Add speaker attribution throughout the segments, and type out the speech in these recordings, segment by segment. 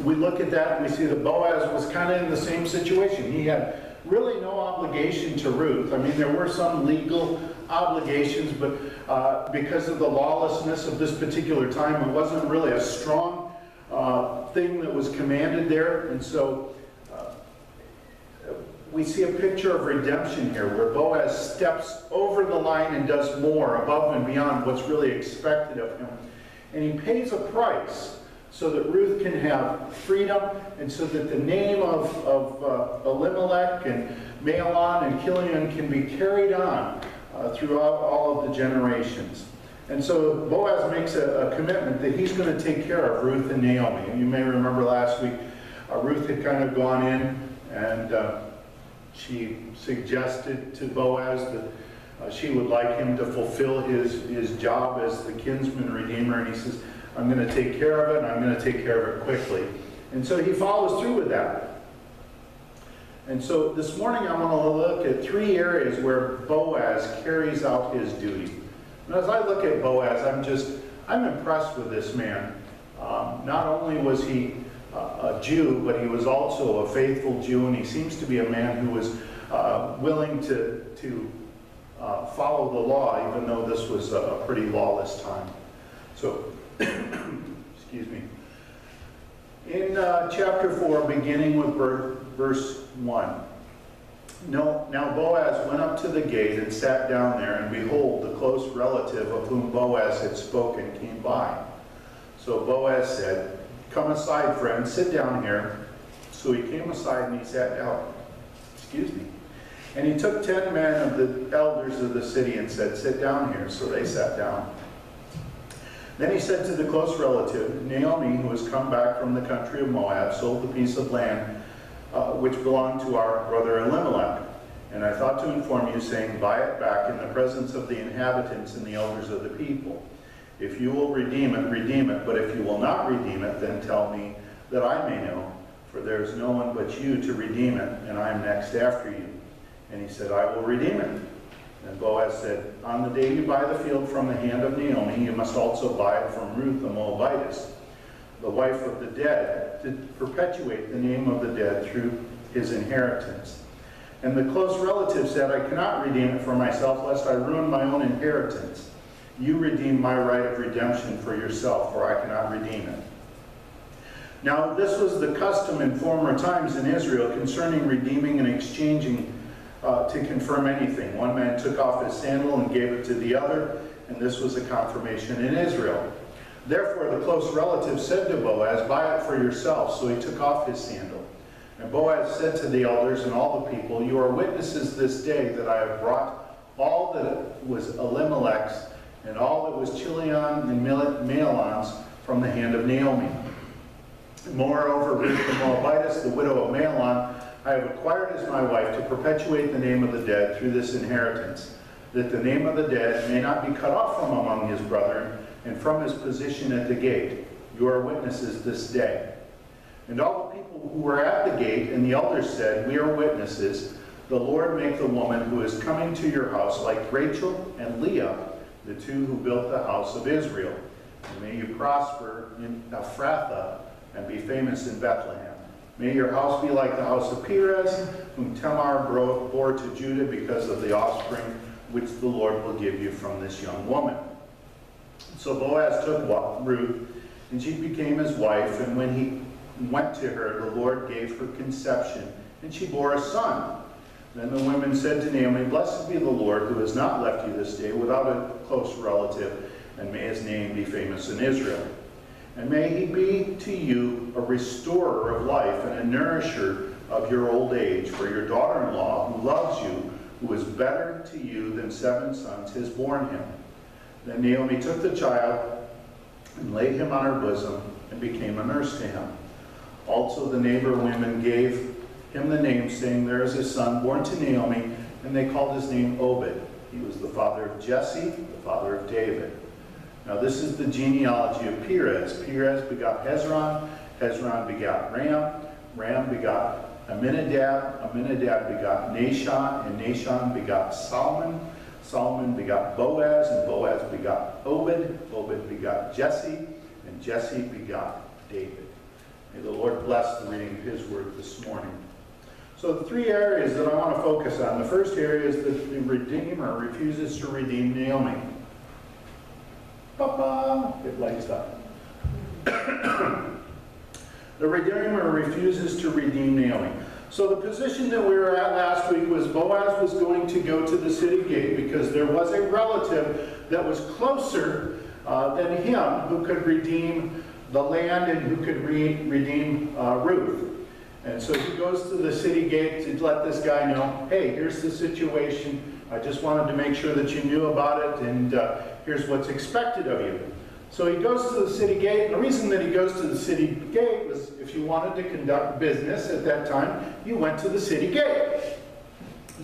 Speaker 1: we look at that and we see that Boaz was kind of in the same situation. He had really no obligation to Ruth. I mean, there were some legal obligations, but because of the lawlessness of this particular time, it wasn't really a strong thing that was commanded there. And so we see a picture of redemption here, where Boaz steps over the line and does more above and beyond what's really expected of him. And he pays a price so that Ruth can have freedom, and so that the name of Elimelech and Mahlon and Chilion can be carried on throughout all of the generations. And so Boaz makes a commitment that he's going to take care of Ruth and Naomi. And you may remember last week, Ruth had kind of gone in and she suggested to Boaz that she would like him to fulfill his job as the kinsman redeemer. And he says, I'm going to take care of it, and I'm going to take care of it quickly. And so he follows through with that. And so this morning I want to look at 3 areas where Boaz carries out his duty. And as I look at Boaz, I'm impressed with this man. Not only was he a Jew, but he was also a faithful Jew, and he seems to be a man who was willing to follow the law, even though this was a pretty lawless time. So, excuse me. In chapter 4, beginning with verse 1, Now Boaz went up to the gate and sat down there, and behold, the close relative of whom Boaz had spoken came by. So Boaz said, Come aside, friend, sit down here. So he came aside and he sat down. Excuse me. And he took 10 men of the elders of the city and said, Sit down here. So they sat down. Then he said to the close relative, Naomi, who has come back from the country of Moab, sold the piece of land which belonged to our brother Elimelech. And I thought to inform you, saying, Buy it back in the presence of the inhabitants and the elders of the people. If you will redeem it, but if you will not redeem it, then tell me that I may know, for there is no one but you to redeem it, and I am next after you. And he said, I will redeem it. And Boaz said, On the day you buy the field from the hand of Naomi, you must also buy it from Ruth the Moabitess, the wife of the dead, to perpetuate the name of the dead through his inheritance. And the close relative said, I cannot redeem it for myself, lest I ruin my own inheritance. You redeem my right of redemption for yourself, for I cannot redeem it. Now this was the custom in former times in Israel concerning redeeming and exchanging to confirm anything. One man took off his sandal and gave it to the other, and this was a confirmation in Israel. Therefore the close relative said to Boaz, Buy it for yourself. So he took off his sandal. And Boaz said to the elders and all the people, You are witnesses this day that I have brought all that was Elimelech's and all that was Chilion and Mahlon's from the hand of Naomi. Moreover, Ruth the Moabitess, the widow of Mahlon, I have acquired as my wife to perpetuate the name of the dead through this inheritance, that the name of the dead may not be cut off from among his brethren and from his position at the gate. You are witnesses this day. And all the people who were at the gate and the elders said, We are witnesses. The Lord make the woman who is coming to your house like Rachel and Leah, the two who built the house of Israel. And may you prosper in Ephrathah and be famous in Bethlehem. May your house be like the house of Perez, whom Tamar bore to Judah because of the offspring which the Lord will give you from this young woman. So Boaz took Ruth, and she became his wife, and when he went to her, the Lord gave her conception, and she bore a son. Then the women said to Naomi, Blessed be the Lord, who has not left you this day without a close relative, and may his name be famous in Israel. And may he be to you a restorer of life and a nourisher of your old age, for your daughter-in-law, who loves you, who is better to you than 7 sons, has borne him. Then Naomi took the child and laid him on her bosom and became a nurse to him. Also the neighbor women gave him the name, saying, There is a son born to Naomi, and they called his name Obed. He was the father of Jesse, the father of David. Now this is the genealogy of Perez. Perez begot Hezron, Hezron begot Ram, Ram begot Amminadab, Amminadab begot Nahshon, and Nahshon begot Solomon, Solomon begot Boaz, and Boaz begot Obed, Obed begot Jesse, and Jesse begot David. May the Lord bless the reading of his word this morning. So the three areas that I want to focus on. The first area is that the Redeemer refuses to redeem Naomi. Papa, it lights up. The Redeemer refuses to redeem Naomi. So the position that we were at last week was Boaz was going to go to the city gate because there was a relative that was closer than him who could redeem the land and who could redeem Ruth. And so he goes to the city gate to let this guy know, hey, here's the situation. I just wanted to make sure that you knew about it, and here's what's expected of you. So he goes to the city gate. The reason that he goes to the city gate was if you wanted to conduct business at that time, you went to the city gate.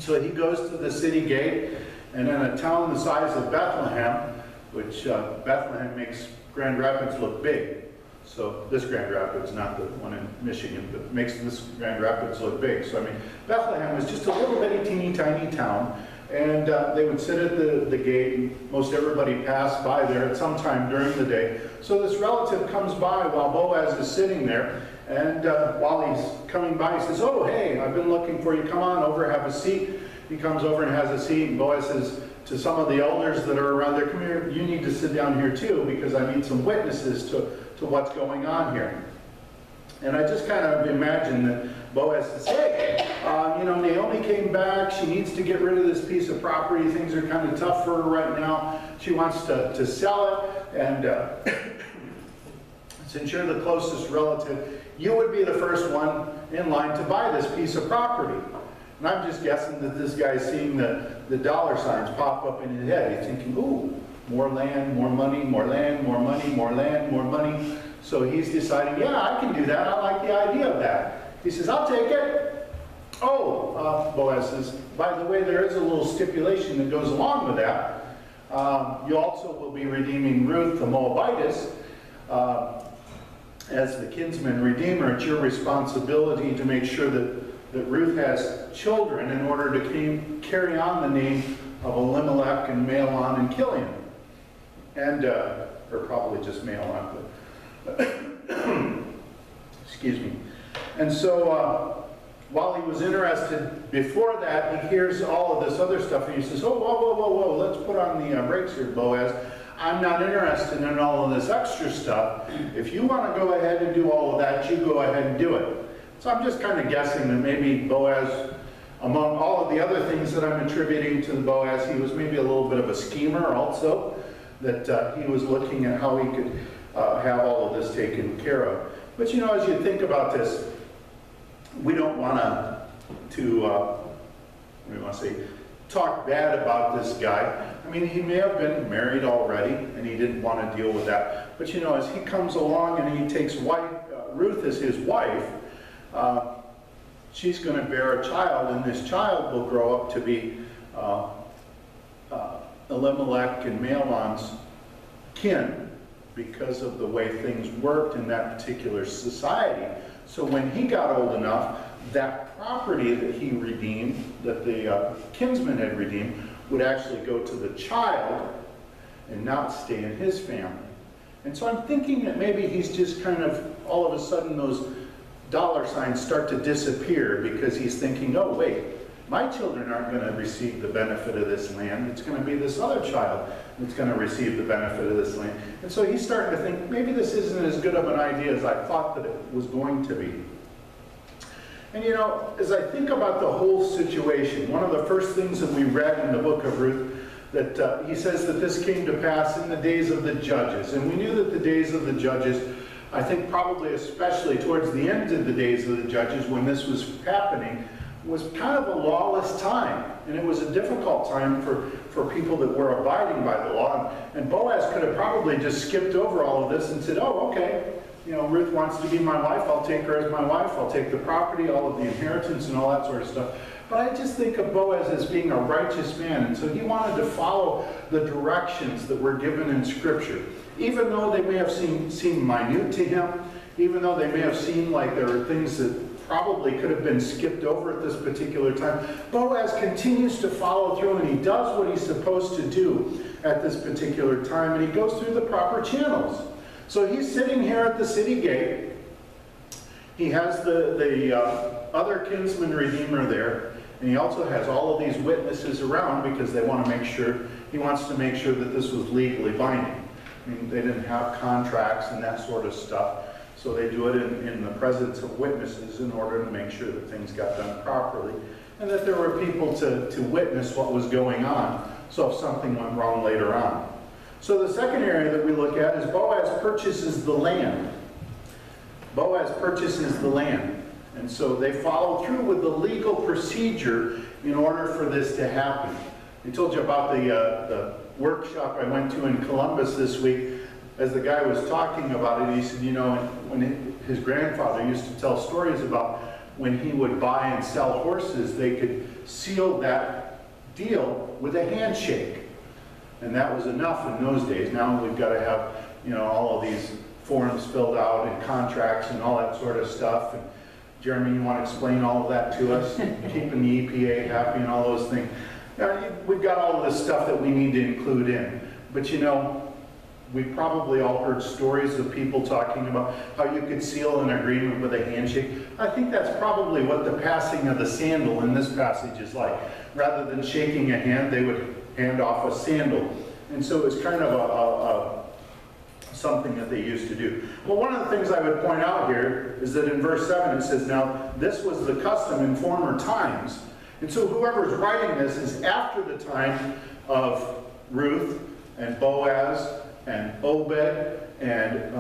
Speaker 1: So he goes to the city gate, and in a town the size of Bethlehem, which Bethlehem makes Grand Rapids look big. So this Grand Rapids, not the one in Michigan, but makes this Grand Rapids look big. So I mean, Bethlehem was just a little bitty, teeny tiny town. And they would sit at the gate, and most everybody passed by there at some time during the day. So this relative comes by while Boaz is sitting there, and while he's coming by, he says, oh, hey, I've been looking for you. Come on over, have a seat. He comes over and has a seat, and Boaz says to some of the elders that are around there, come here, you need to sit down here too, because I need some witnesses to what's going on here. And I just kind of imagine that Boaz says, hey, you know, Naomi came back. She needs to get rid of this piece of property. Things are kind of tough for her right now. She wants to sell it. And since you're the closest relative, you would be the first one in line to buy this piece of property. And I'm just guessing that this guy's seeing the dollar signs pop up in his head. He's thinking, ooh, more land, more money, more land, more money, more land, more money. So he's deciding, yeah, I can do that. I like the idea of that. He says, I'll take it. Oh, Boaz says, by the way, there is a little stipulation that goes along with that. You also will be redeeming Ruth, the Moabitess, as the kinsman redeemer. It's your responsibility to make sure that Ruth has children in order to carry on the name of Elimelech and Mahlon and Chilion. And, or probably just Mahlon, but excuse me. And so while he was interested before that, he hears all of this other stuff, and he says, oh, whoa, whoa, whoa, whoa, let's put on the brakes here, Boaz. I'm not interested in all of this extra stuff. If you want to go ahead and do all of that, you go ahead and do it. So I'm just kind of guessing that maybe Boaz, among all of the other things that I'm attributing to the Boaz, he was maybe a little bit of a schemer also, that he was looking at how he could have all of this taken care of. But you know, as you think about this, we don't want to talk bad about this guy. I mean, he may have been married already, and he didn't want to deal with that. But you know, as he comes along and he takes Ruth as his wife, she's going to bear a child, and this child will grow up to be Elimelech and Mahlon's kin, because of the way things worked in that particular society. So when he got old enough, that property that he redeemed, that the kinsman had redeemed, would actually go to the child and not stay in his family. And so I'm thinking that maybe he's just kind of, all of a sudden those dollar signs start to disappear because he's thinking, oh wait, my children aren't going to receive the benefit of this land. It's going to be this other child that's going to receive the benefit of this land. And so he's starting to think, maybe this isn't as good of an idea as I thought that it was going to be. And you know, as I think about the whole situation, one of the first things that we read in the book of Ruth, that he says that this came to pass in the days of the judges. And we knew that the days of the judges, I think probably especially towards the end of the days of the judges when this was happening, was kind of a lawless time. And it was a difficult time for people that were abiding by the law. And Boaz could have probably just skipped over all of this and said, oh, okay, you know, Ruth wants to be my wife, I'll take her as my wife, I'll take the property, all of the inheritance and all that sort of stuff. But I just think of Boaz as being a righteous man, and so he wanted to follow the directions that were given in Scripture. Even though they may have seemed minute to him, even though they may have seemed like there were things that probably could have been skipped over at this particular time, Boaz continues to follow through, and he does what he's supposed to do at this particular time, and he goes through the proper channels. So he's sitting here at the city gate. he has the other kinsman redeemer there, and he also has all of these witnesses around because they want to make sure, he wants to make sure that this was legally binding. I mean, they didn't have contracts and that sort of stuff, so they do it in the presence of witnesses in order to make sure that things got done properly, and that there were people to witness what was going on, so if something went wrong later on. So the second area that we look at is Boaz purchases the land. Boaz purchases the land. And so they follow through with the legal procedure in order for this to happen. I told you about the workshop I went to in Columbus this week. As the guy was talking about it, he said, you know, when his grandfather used to tell stories about when he would buy and sell horses, they could seal that deal with a handshake. And that was enough in those days. Now we've got to have, you know, all of these forms filled out and contracts and all that sort of stuff. And Jeremy, you want to explain all of that to us? Keeping the EPA happy and all those things. We've got all of this stuff that we need to include in. But you know, we've probably all heard stories of people talking about how you could seal an agreement with a handshake. I think that's probably what the passing of the sandal in this passage is like. Rather than shaking a hand, they would hand off a sandal. And so it's kind of something that they used to do. Well, one of the things I would point out here is that in verse 7 it says, now this was the custom in former times. And so whoever's writing this is after the time of Ruth and Boaz and Obed and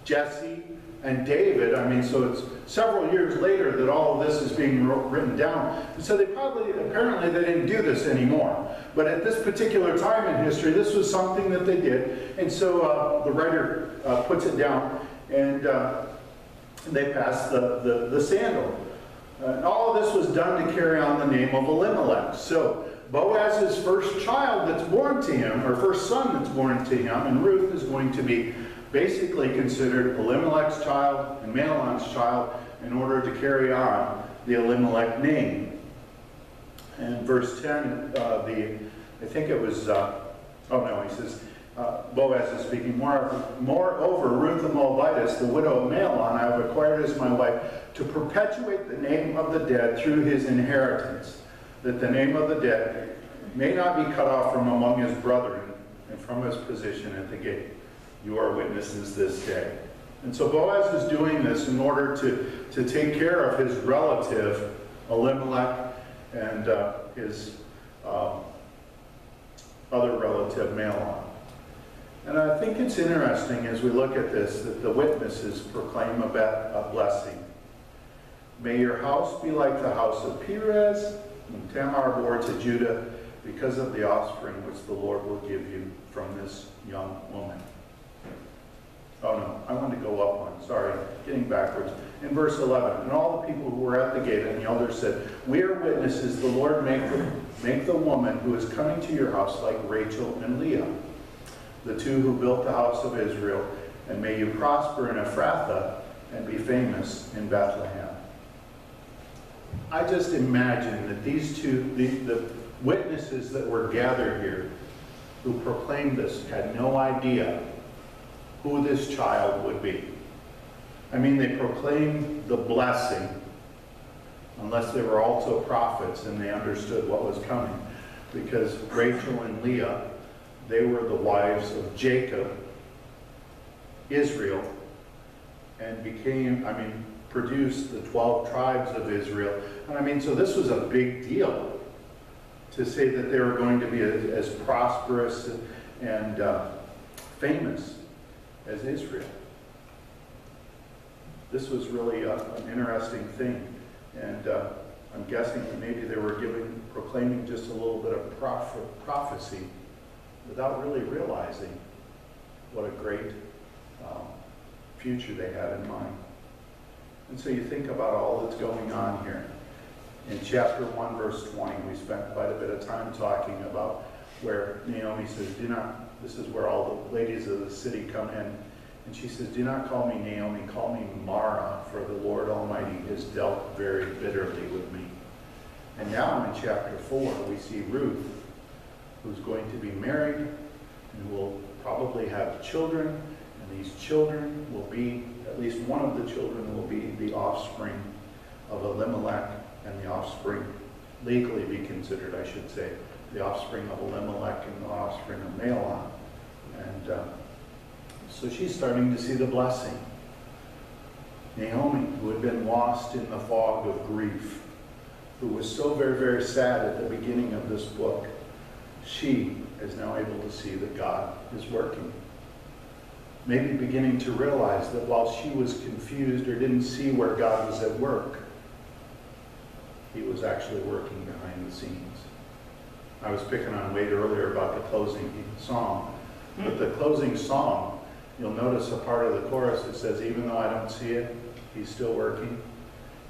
Speaker 1: Jesse and David. I mean, so it's several years later that all of this is being written down. And so apparently they didn't do this anymore. But at this particular time in history, this was something that they did. And so the writer puts it down, and they passed the sandal. And all of this was done to carry on the name of Elimelech. So Boaz's first child that's born to him, or first son that's born to him, and Ruth is going to be basically considered Elimelech's child and Mahlon's child in order to carry on the Elimelech name. And verse 10, I think it was, he says, Boaz is speaking, moreover, Ruth the Moabitess, the widow of Mahlon, I have acquired as my wife to perpetuate the name of the dead through his inheritance, that the name of the dead may not be cut off from among his brethren and from his position at the gate. You are witnesses this day. And so Boaz is doing this in order to take care of his relative, Elimelech, and his other relative, Mahlon. And I think it's interesting as we look at this that the witnesses proclaim a blessing. May your house be like the house of Perez, whom Tamar bore to Judah, because of the offspring which the Lord will give you from this young woman. Oh no, I want to go up one. Sorry, getting backwards. In verse 11, and all the people who were at the gate and the elders said, we are witnesses, the Lord make the woman who is coming to your house like Rachel and Leah, the two who built the house of Israel, and may you prosper in Ephrathah and be famous in Bethlehem. I just imagine that these two, the witnesses that were gathered here who proclaimed this had no idea who this child would be. I mean, they proclaimed the blessing, unless they were also prophets and they understood what was coming. Because Rachel and Leah, they were the wives of Jacob, Israel, and produced the 12 tribes of Israel. And so this was a big deal to say that they were going to be as prosperous and famous as Israel. This was really an interesting thing, and I'm guessing that maybe they were proclaiming just a little bit of prophecy without really realizing what a great future they had in mind. And so you think about all that's going on here. In chapter 1, verse 20, we spent quite a bit of time talking about where Naomi says, this is where all the ladies of the city come in. And she says, do not call me Naomi, call me Mara, for the Lord Almighty has dealt very bitterly with me. And now in chapter 4, we see Ruth, who's going to be married and will probably have children, and these children will be at least one of the children will be the offspring of Elimelech, and the offspring, legally be considered, I should say, the offspring of Elimelech and the offspring of Mahlon. And so she's starting to see the blessing. Naomi, who had been lost in the fog of grief, who was so very, very sad at the beginning of this book, she is now able to see that God is working. Maybe beginning to realize that while she was confused or didn't see where God was at work, he was actually working behind the scenes. I was picking on Wade earlier about the closing song. But the closing song, you'll notice a part of the chorus that says, even though I don't see it, he's still working.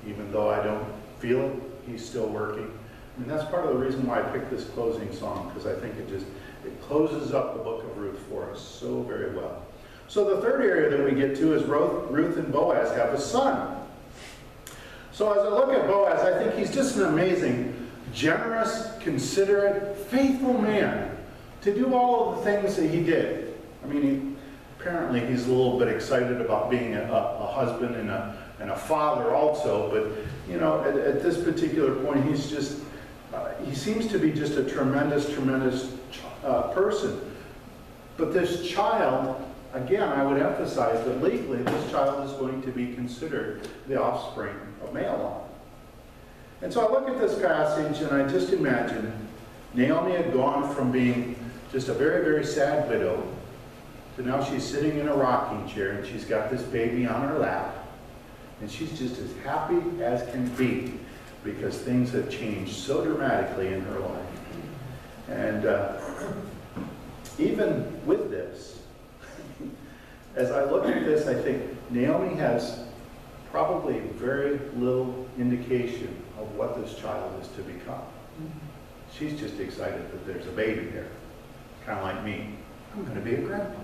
Speaker 1: Even though I don't feel it, he's still working. I mean, that's part of the reason why I picked this closing song, because I think it closes up the book of Ruth for us so very well. So the third area that we get to is Ruth and Boaz have a son. So as I look at Boaz, I think he's just an amazing, generous, considerate, faithful man to do all of the things that he did. I mean, apparently he's a little bit excited about being a husband and a father also, but you know, at this particular point, he's just, he seems to be just a tremendous, tremendous person. But this child, again, I would emphasize that legally this child is going to be considered the offspring of Mahlon. And so I look at this passage and I just imagine Naomi had gone from being just a very, very sad widow to now she's sitting in a rocking chair and she's got this baby on her lap and she's just as happy as can be because things have changed so dramatically in her life. And even with this, as I look at this, I think Naomi has probably very little indication of what this child is to become. She's just excited that there's a baby there. Kind of like me. I'm going to be a grandpa.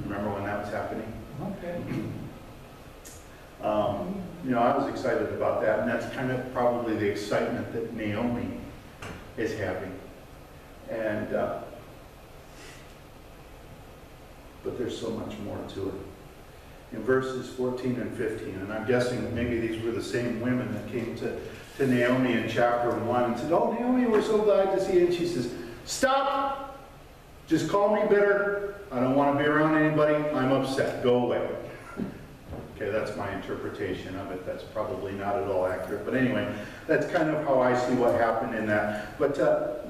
Speaker 1: Remember when that was happening?
Speaker 2: Okay.
Speaker 1: You know, I was excited about that, and that's kind of probably the excitement that Naomi is having. And but there's so much more to it. In verses 14 and 15, and I'm guessing that maybe these were the same women that came to Naomi in chapter 1 and said, "Oh, Naomi, we're so glad to see you." And she says, "Stop! Just call me bitter. I don't want to be around anybody. I'm upset. Go away." Okay, that's my interpretation of it. That's probably not at all accurate. But anyway, that's kind of how I see what happened in that. But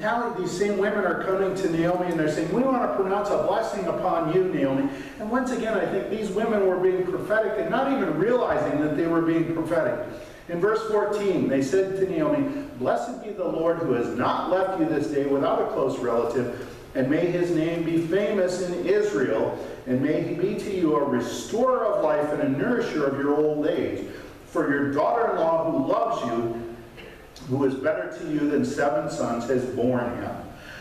Speaker 1: now these same women are coming to Naomi and they're saying, "We want to pronounce a blessing upon you, Naomi." And once again, I think these women were being prophetic and not even realizing that they were being prophetic. In verse 14, they said to Naomi, "Blessed be the Lord who has not left you this day without a close relative, and may his name be famous in Israel, and may he be to you a restorer of life and a nourisher of your old age. For your daughter-in-law who loves you, who is better to you than 7 sons, has borne him."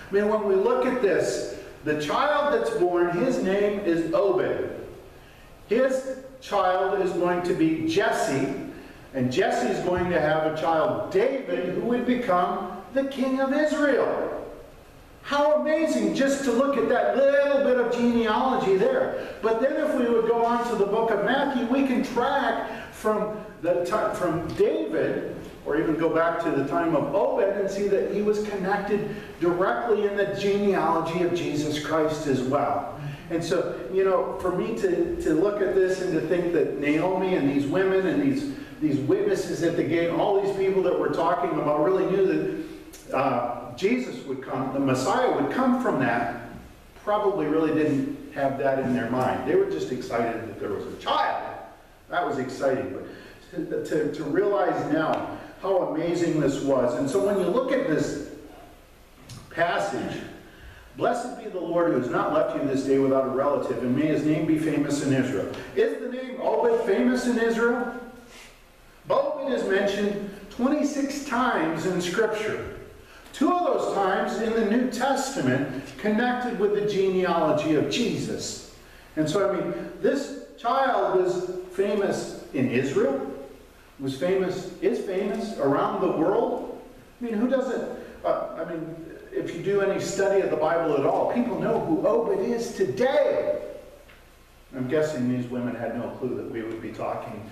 Speaker 1: I mean, when we look at this, the child that's born, his name is Obed. His child is going to be Jesse, and Jesse is going to have a child, David, who would become the king of Israel. How amazing just to look at that little bit of genealogy there. But then if we would go on to the book of Matthew, we can track from David, or even go back to the time of Obed and see that he was connected directly in the genealogy of Jesus Christ as well. And so, you know, for me to look at this and to think that Naomi and these women and these witnesses at the gate, all these people that we're talking about really knew that Jesus would come, the Messiah would come from that, probably really didn't have that in their mind. They were just excited that there was a child. That was exciting. But to realize now how amazing this was. And so when you look at this passage, "Blessed be the Lord who has not left you this day without a relative, and may his name be famous in Israel." Is the name Obed famous in Israel? Obed is mentioned 26 times in Scripture. 2 of those times in the New Testament connected with the genealogy of Jesus. And so, I mean, this child was famous in Israel, is famous around the world. I mean, who doesn't, if you do any study of the Bible at all, people know who Obed is today. I'm guessing these women had no clue that we would be talking